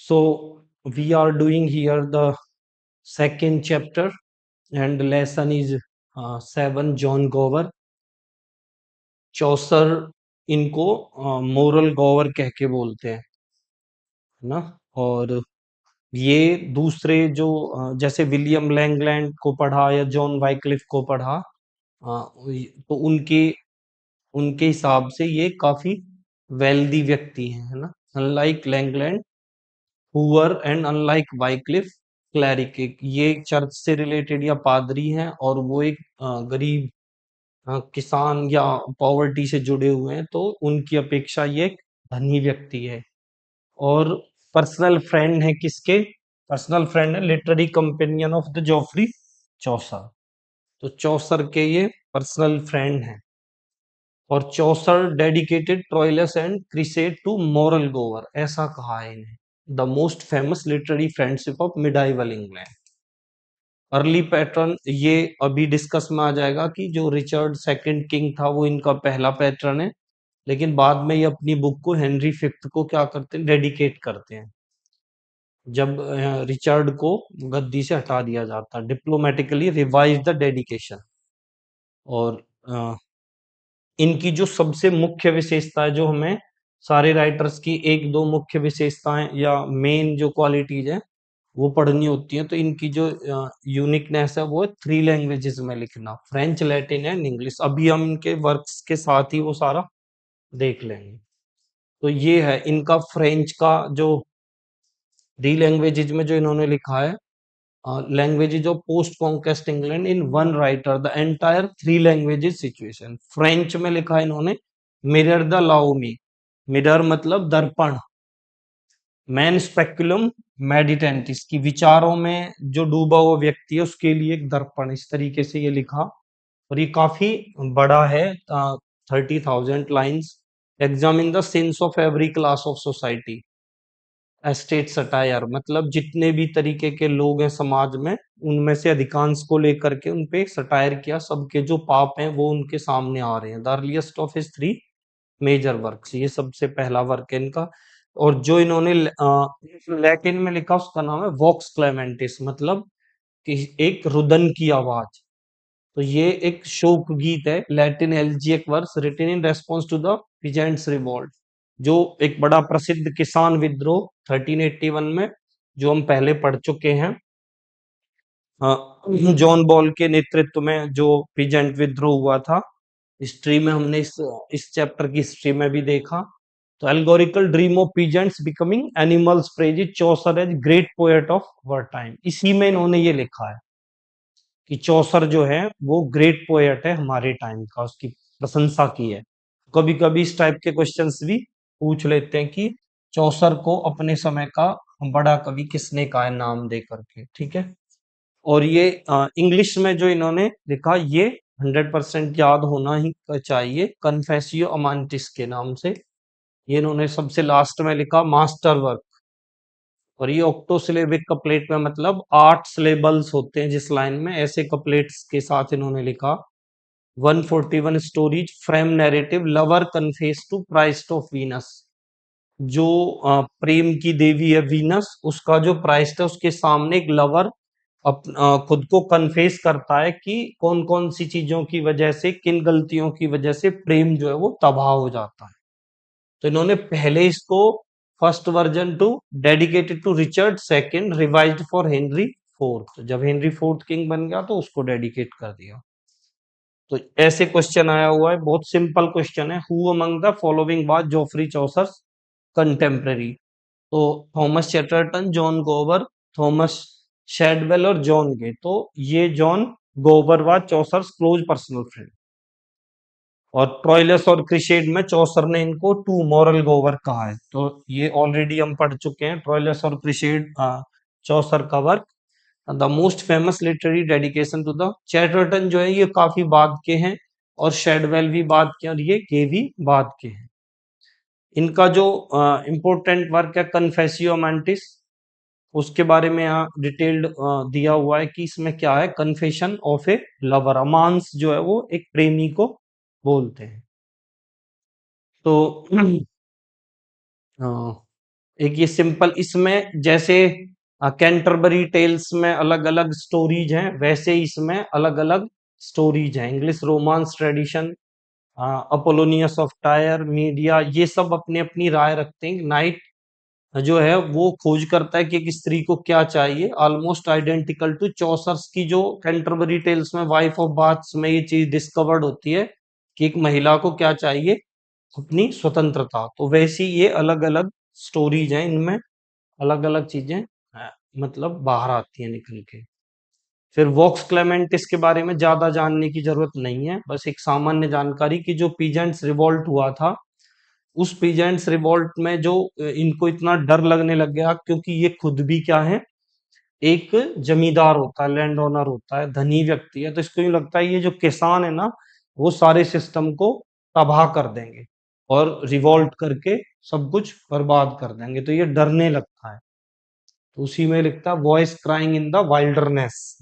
So we are doing here the second chapter and lesson is 7 John Gower. चौसर इनको moral Gower कह के बोलते हैं, है ना। और ये दूसरे जो जैसे विलियम लैंगलैंड को पढ़ा या जॉन वाइक्लिफ को पढ़ा, तो उनके उनके हिसाब से ये काफी वेल्दी व्यक्ति हैं, है ना। Unlike Langland हुअर and unlike Wycliffe क्लैरिक, ये चर्च से रिलेटेड या पादरी हैं और वो एक गरीब किसान या पॉवर्टी से जुड़े हुए हैं, तो उनकी अपेक्षा ये एक धनी व्यक्ति है। और पर्सनल फ्रेंड है किसके? पर्सनल फ्रेंड है literary companion of the Geoffrey Chaucer. तो चौसर के ये पर्सनल फ्रेंड हैं। और Chaucer dedicated Troilus and Criseyde to moral Gower, ऐसा कहा है इन्हें, the most famous literary friendship of medieval England. Early pattern ये अभी डिस्कस में आ जाएगा कि जो रिचर्ड सेकंड किंग था वो इनका पहला पैटर्न है, लेकिन बाद में ये अपनी बुक को हेनरी फिफ्थ को क्या करते हैं, डेडिकेट करते हैं, जब रिचर्ड को गद्दी से हटा दिया जाता है। Diplomatically revise the dedication. और इनकी जो सबसे मुख्य विशेषता है, जो हमें सारे राइटर्स की एक दो मुख्य विशेषताएं या मेन जो क्वालिटीज है वो पढ़नी होती है, तो इनकी जो यूनिकनेस है वो है 3 लैंग्वेजेस में लिखना, फ्रेंच, लैटिन एंड इंग्लिश। अभी हम इनके वर्क्स के साथ ही वो सारा देख लेंगे। तो ये है इनका फ्रेंच का जो 3 लैंग्वेजेस में जो इन्होंने लिखा है, languages of post conquest England in one writer the entire 3 languages situation. French में लिखा है इन्होंने मिरर द लाओ मी, मिरर मतलब दर्पण, मैन स्पेक्युलम मेडिटेंटिस की विचारों में जो डूबा हुआ व्यक्ति है उसके लिए एक दर्पण, इस तरीके से ये लिखा। और ये काफी बड़ा है, 30,000 lines. Examine the sins of every class of society, estate satire मतलब जितने भी तरीके के लोग हैं समाज में, उनमें से अधिकांश को लेकर के उन पे सटायर किया, सबके जो पाप हैं वो उनके सामने आ रहे हैं। The earliest of his 3 major works, ये सबसे पहला वर्क है इनका। और जो इन्होंने लैटिन में लिखा उसका नाम है वॉक्स क्लेमेंटिस, मतलब कि एक रुदन की आवाज। तो ये एक शोक गीत है, Latin elegiac verse written in response to the peasants revolt, जो एक बड़ा प्रसिद्ध किसान विद्रोह 1381 में, जो हम पहले पढ़ चुके हैं, जॉन बॉल के नेतृत्व में जो पीजेंट विद्रोह हुआ था। हिस्ट्री में हमने इस चैप्टर की हिस्ट्री में भी देखा। तो allegorical dream of peasants becoming animals praise Chaucer as great poet of our time, इसी में इन्होंने ये लिखा है कि चौसर जो है वो ग्रेट पोएट है हमारे टाइम का, उसकी प्रशंसा की है। कभी कभी इस टाइप के क्वेश्चंस भी पूछ लेते हैं कि चौसर को अपने समय का बड़ा कवि किसने कहा है, नाम दे करके, ठीक है। और ये इंग्लिश में जो इन्होंने लिखा ये 100% याद होना ही चाहिए, कन्फेसियो अमांटिस के नाम से। ये इन्होंने सबसे लास्ट में लिखा मास्टर वर्क। और ये ऑक्टोसिलेबिक कपलेट में मतलब 8 सिलेबल्स होते हैं जिस लाइन में, ऐसे कपलेट्स के साथ इन्होंने लिखा। 141 stories frame narrative lover confess to priest of Venus, जो प्रेम की देवी है वीनस, उसका जो प्राइस्ट है उसके सामने एक लवर खुद को कन्फेस करता है कि कौन कौन सी चीजों की वजह से, किन गलतियों की वजह से प्रेम जो है वो तबाह हो जाता है। तो इन्होंने पहले इसको first version to dedicated to Richard second, revised for Henry fourth, जब हेनरी फोर्थ किंग बन गया तो उसको डेडिकेट कर दिया। तो ऐसे क्वेश्चन आया हुआ है, बहुत सिंपल क्वेश्चन है, who among the following was Geoffrey Chaucer contemporary. तो थॉमस चैटरटन, जॉन गोवर, थॉमस शेडवेल और जॉन गे। तो ये जॉन गोवर was Chaucer close personal friend. और ट्रोइलस और क्रिसेड में चौसर ने इनको टू मॉरल गोवर कहा है, तो ये ऑलरेडी हम पढ़ चुके हैं, ट्रोइलस और क्रिसेड चौसर का वर्क। The most famous literary dedication to the, Chatterton जो है ये काफी बाद के हैं, और शेडवेल भी बाद के, और ये गे भी बाद के हैं। इनका जो इम्पोर्टेंट वर्क है कन्फेसियो अमांटिस, उसके बारे में यहाँ डिटेल्ड दिया हुआ है कि इसमें क्या है, कन्फेशन ऑफ ए लवर, अमांस जो है वो एक प्रेमी को बोलते हैं। तो एक ये सिंपल, इसमें जैसे कैंटरबरी टेल्स में अलग अलग स्टोरीज हैं, वैसे ही इसमें अलग अलग स्टोरीज हैं। English romance tradition, Apollonius of tyre, media, ये सब अपनी अपनी राय रखते हैं। नाइट जो है वो खोज करता है कि एक स्त्री को क्या चाहिए, ऑलमोस्ट आइडेंटिकल टू चौसर्स की जो कैंटरबरी टेल्स में वाइफ ऑफ बाथ्स में ये चीज डिस्कवर्ड होती है कि एक महिला को क्या चाहिए, अपनी स्वतंत्रता। तो वैसी ये अलग अलग स्टोरीज हैं, इनमें अलग अलग चीजें मतलब बाहर आती हैं निकल के। फिर वॉक्स क्लेमेंटिस के बारे में ज्यादा जानने की जरूरत नहीं है, बस एक सामान्य जानकारी कि जो पीजेंट्स रिवॉल्ट हुआ था, उस पीजेंट्स रिवॉल्ट में जो इनको इतना डर लगने लग गया, क्योंकि ये खुद भी क्या है, एक जमींदार होता है, लैंड ओनर होता है, धनी व्यक्ति है, तो इसको यूं लगता है ये जो किसान है ना, वो सारे सिस्टम को तबाह कर देंगे और रिवॉल्ट करके सब कुछ बर्बाद कर देंगे, तो ये डरने लगता है। तो उसी में लिखता है voice crying in the wilderness,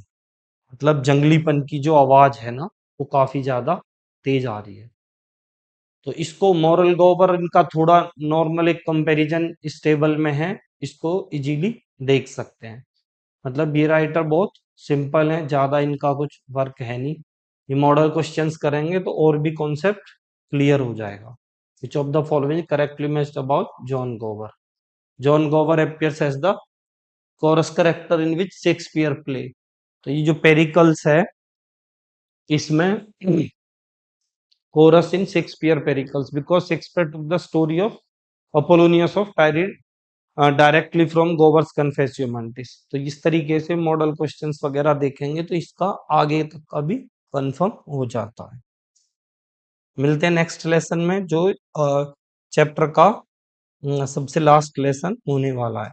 मतलब जंगलीपन की जो आवाज है ना, वो काफी ज्यादा तेज आ रही है। तो इसको मॉरल गॉवर इनका थोड़ा नॉर्मल एक कंपैरिजन इस टेबल में है, इसको इजीली देख सकते हैं। मतलब ये राइटर बहुत सिंपल है, ज्यादा इनका कुछ वर्क है नहीं। ये मॉडल क्वेश्चंस करेंगे तो और भी कॉन्सेप्ट क्लियर हो जाएगा। Which of the following correctly matched about John गोवर? जॉन गोवर appears as the chorus character in which Shakespeare play. तो ये जो पेरिकल्स है, इसमें chorus in Shakespeare Pericles, because Shakespeare took the story of Apollonius of Tyre directly from Gower's कन्फेस्यूमेंटिस। तो इस तरीके से मॉडल क्वेश्चंस वगैरह देखेंगे तो इसका आगे तक का भी कंफर्म हो जाता है। मिलते हैं नेक्स्ट लेसन में, जो चैप्टर का सबसे लास्ट लेसन होने वाला है।